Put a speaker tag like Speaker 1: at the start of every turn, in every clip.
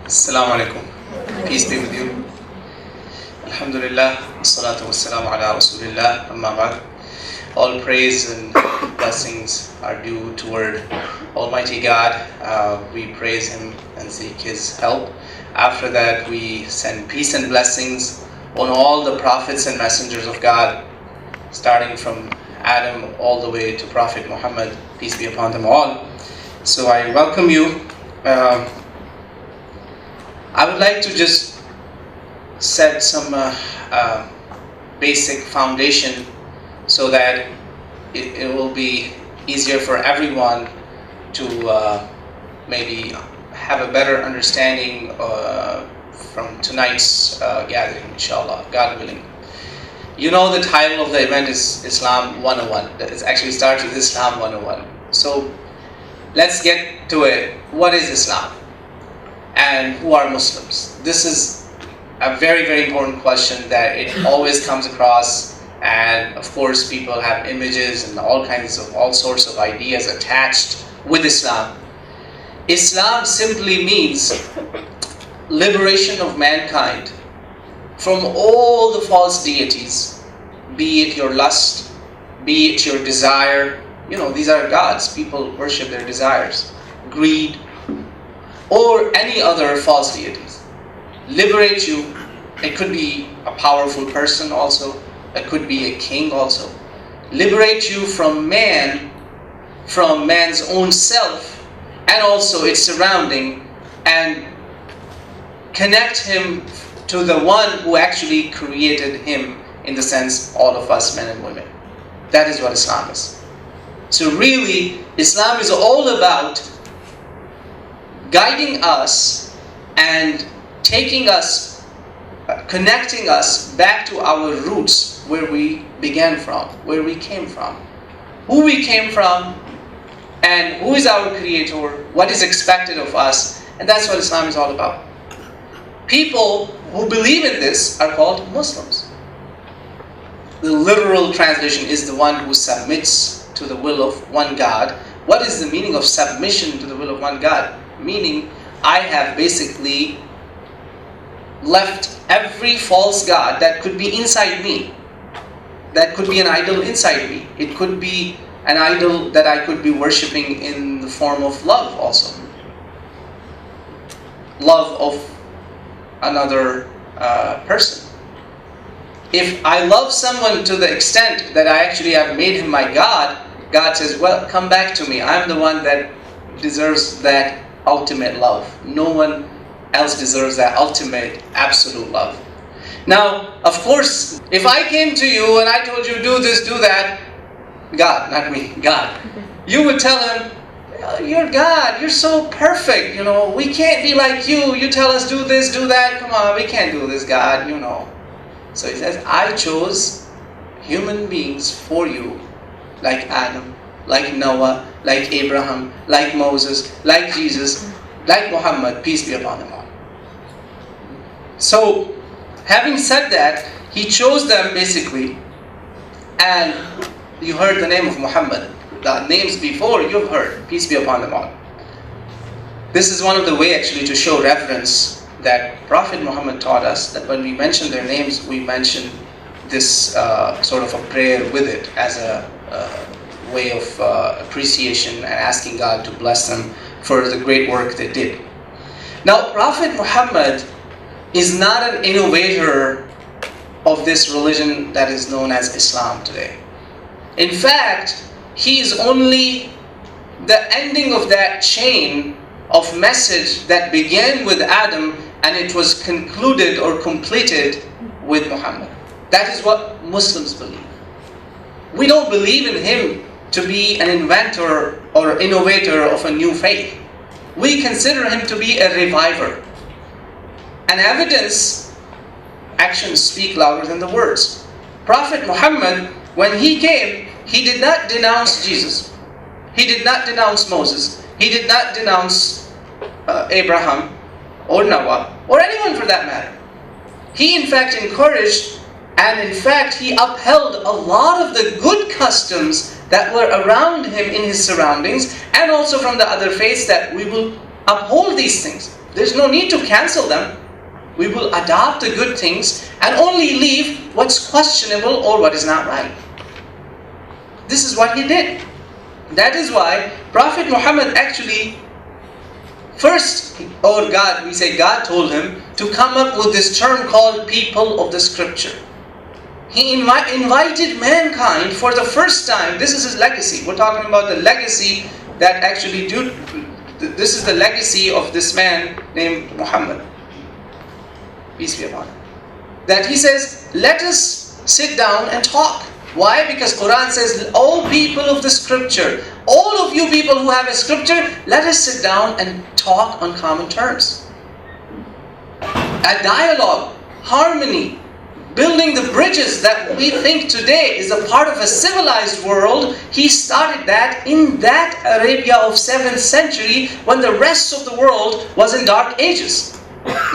Speaker 1: Assalamu alaikum. Peace be with you. Alhamdulillah. Salatu wassalamu ala rasulillah. Amma ba'd. All praise and blessings are due toward Almighty God. We praise Him and seek His help. After that, we send peace and blessings on all the prophets and messengers of God, starting from Adam all the way to Prophet Muhammad, peace be upon them all. So I welcome you. I would like to just set some basic foundation so that it will be easier for everyone to maybe have a better understanding from tonight's gathering, inshallah, God willing. You know, the title of the event is Islam 101. It actually starts with Islam 101. So let's get to it. What is Islam? And who are Muslims? This is a very, very important question that it always comes across. And of course, people have images and all sorts of ideas attached with Islam. Islam simply means liberation of mankind from all the false deities, be it your lust, be it your desire. You know, these are gods. People worship their desires. Greed, or any other false deities. Liberate you. It could be a powerful person also. It could be a king also. Liberate you from man, from man's own self, and also its surrounding, and connect him to the one who actually created him, in the sense, all of us, men and women. That is what Islam is. So really, Islam is all about guiding us and taking us, connecting us back to our roots, where we began from, where we came from, who we came from, and who is our creator, what is expected of us, and that's what Islam is all about. People who believe in this are called Muslims. The literal translation is the one who submits to the will of one God. What is the meaning of submission to the will of one God? Meaning, I have basically left every false god that could be inside me. That could be an idol inside me. It could be an idol that I could be worshipping in the form of love also. Love of another person. If I love someone to the extent that I actually have made him my God, God says, well, come back to me. I'm the one that deserves that ultimate love. No one else deserves that ultimate, absolute love. Now, of course, if I came to you and I told you, do this, do that, God, not me, God, you would tell him, you're God, you're so perfect, we can't be like you. You tell us do this, do that, come on, we can't do this, God, So he says, I chose human beings for you, like Adam, like Noah, like Abraham, like Moses, like Jesus, like Muhammad, peace be upon them all. So, having said that, he chose them basically, and you heard the name of Muhammad. The names before you've heard, peace be upon them all. This is one of the way actually to show reverence that Prophet Muhammad taught us, that when we mention their names, we mention this sort of a prayer with it as a way of appreciation and asking God to bless them for the great work they did. Now, Prophet Muhammad is not an innovator of this religion that is known as Islam today. In fact, he is only the ending of that chain of message that began with Adam and it was concluded or completed with Muhammad. That is what Muslims believe. We don't believe in him to be an inventor or innovator of a new faith. We consider him to be a reviver. And evidence, actions speak louder than the words. Prophet Muhammad, when he came, he did not denounce Jesus. He did not denounce Moses. He did not denounce Abraham or Noah or anyone for that matter. He in fact encouraged and in fact he upheld a lot of the good customs that were around him in his surroundings, and also from the other faiths that we will uphold these things. There's no need to cancel them. We will adopt the good things and only leave what's questionable or what is not right. This is what he did. That is why Prophet Muhammad actually first, or God, we say God told him to come up with this term called people of the scripture. He invited mankind for the first time. This is his legacy. We're talking about the legacy that actually this is the legacy of this man named Muhammad. Peace be upon him. That he says, let us sit down and talk. Why? Because Quran says, all people of the scripture, all of you people who have a scripture, let us sit down and talk on common terms. A dialogue, harmony, building the bridges that we think today is a part of a civilized world. He started that in that Arabia of 7th century when the rest of the world was in dark ages.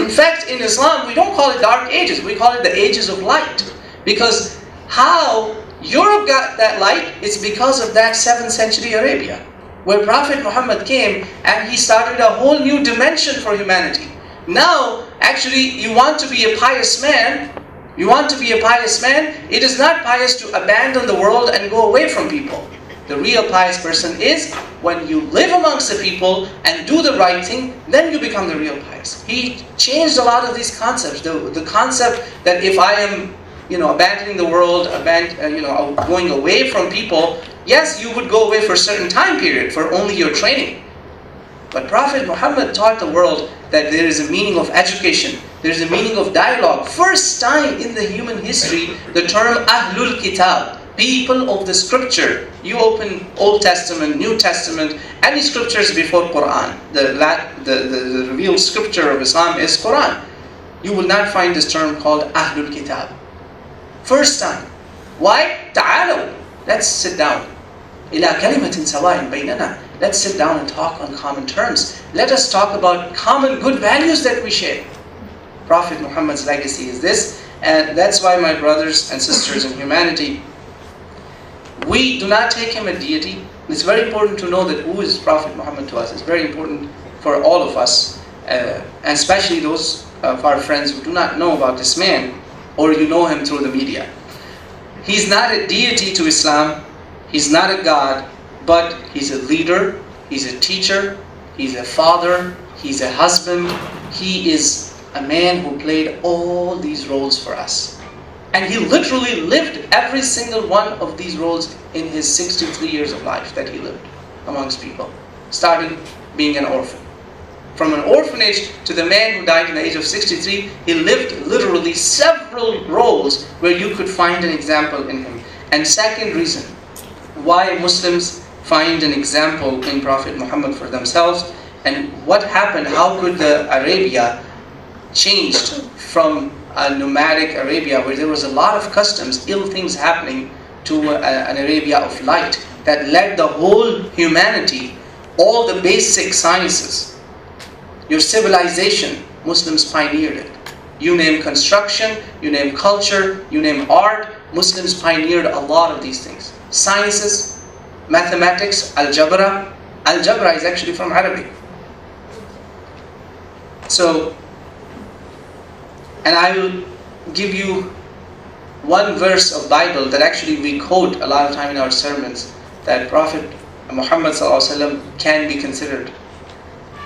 Speaker 1: In fact, in Islam, we don't call it dark ages, we call it the ages of light. Because how Europe got that light, it's because of that 7th century Arabia, where Prophet Muhammad came and he started a whole new dimension for humanity. Now, actually, you want to be a pious man, it is not pious to abandon the world and go away from people. The real pious person is when you live amongst the people and do the right thing, then you become the real pious. He changed a lot of these concepts. The concept that if I am abandoning the world, going away from people, yes, you would go away for a certain time period, for only your training. But Prophet Muhammad taught the world that there is a meaning of education, there is a meaning of dialogue. First time in the human history, the term Ahlul Kitab, people of the scripture. You open Old Testament, New Testament, any scriptures before Quran. The revealed scripture of Islam is Quran. You will not find this term called Ahlul Kitab. First time. Why? Ta'alaw. Let's sit down. إِلَى كَلِمَةٍ سَوَاءٍ بَيْنَنَا. Let's sit down and talk on common terms. Let us talk about common good values that we share. Prophet Muhammad's legacy is this, and that's why, my brothers and sisters in humanity, we do not take him a deity. It's very important to know that who is Prophet Muhammad to us. It's very important for all of us, and especially those of our friends who do not know about this man, or you know him through the media. He's not a deity to Islam, he's not a god, but he's a leader, he's a teacher, he's a father, he's a husband, he is a man who played all these roles for us. And he literally lived every single one of these roles in his 63 years of life that he lived amongst people, starting being an orphan. From an orphanage to the man who died at the age of 63, he lived literally several roles where you could find an example in him. And second reason why Muslims find an example in Prophet Muhammad for themselves, and what happened, how could the Arabia changed from a nomadic Arabia where there was a lot of customs, ill things happening, to an Arabia of light that led the whole humanity, all the basic sciences. Your civilization, Muslims pioneered it. You name construction, you name culture, you name art, Muslims pioneered a lot of these things. Sciences, mathematics, algebra. Algebra is actually from Arabic. So, and I will give you one verse of Bible that actually we quote a lot of time in our sermons, that Prophet Muhammad ﷺ can be considered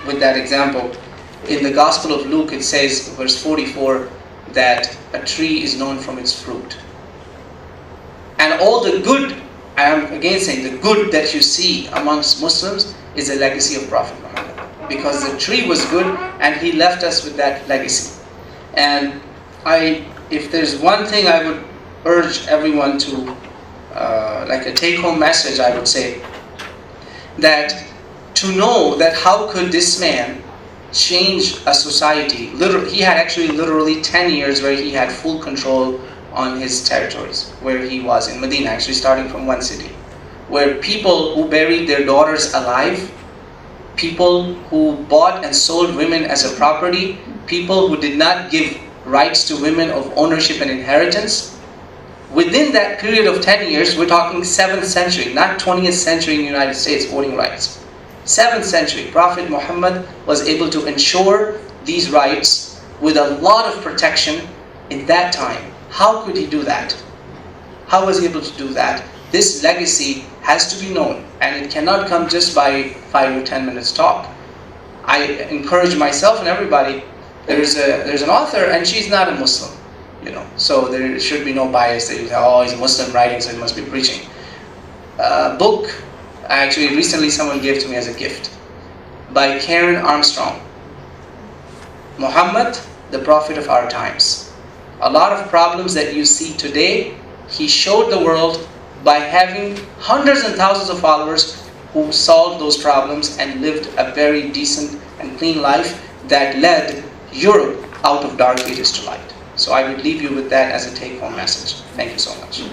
Speaker 1: with that example. In the Gospel of Luke it says, verse 44, that a tree is known from its fruit. And all the good, I am again saying, the good that you see amongst Muslims is a legacy of Prophet Muhammad. Because the tree was good and he left us with that legacy. And if there's one thing I would urge everyone to, like a take-home message, I would say, that to know that how could this man change a society. He had actually literally 10 years where he had full control on his territories, where he was in Medina, actually starting from one city, where people who buried their daughters alive, people who bought and sold women as a property, people who did not give rights to women of ownership and inheritance. Within that period of 10 years, we're talking 7th century, not 20th century in the United States, voting rights. 7th century, Prophet Muhammad was able to ensure these rights with a lot of protection in that time. How could he do that? How was he able to do that? This legacy has to be known, and it cannot come just by 5 or 10 minutes talk. I encourage myself and everybody, there's an author and she's not a Muslim, so there should be no bias that you say, oh, he's a Muslim writing, so he must be preaching. Book, actually recently someone gave to me as a gift, by Karen Armstrong, Muhammad, the Prophet of our times. A lot of problems that you see today, he showed the world by having hundreds and thousands of followers who solved those problems and lived a very decent and clean life that led Europe out of dark ages to light. So I would leave you with that as a take-home message. Thank you so much.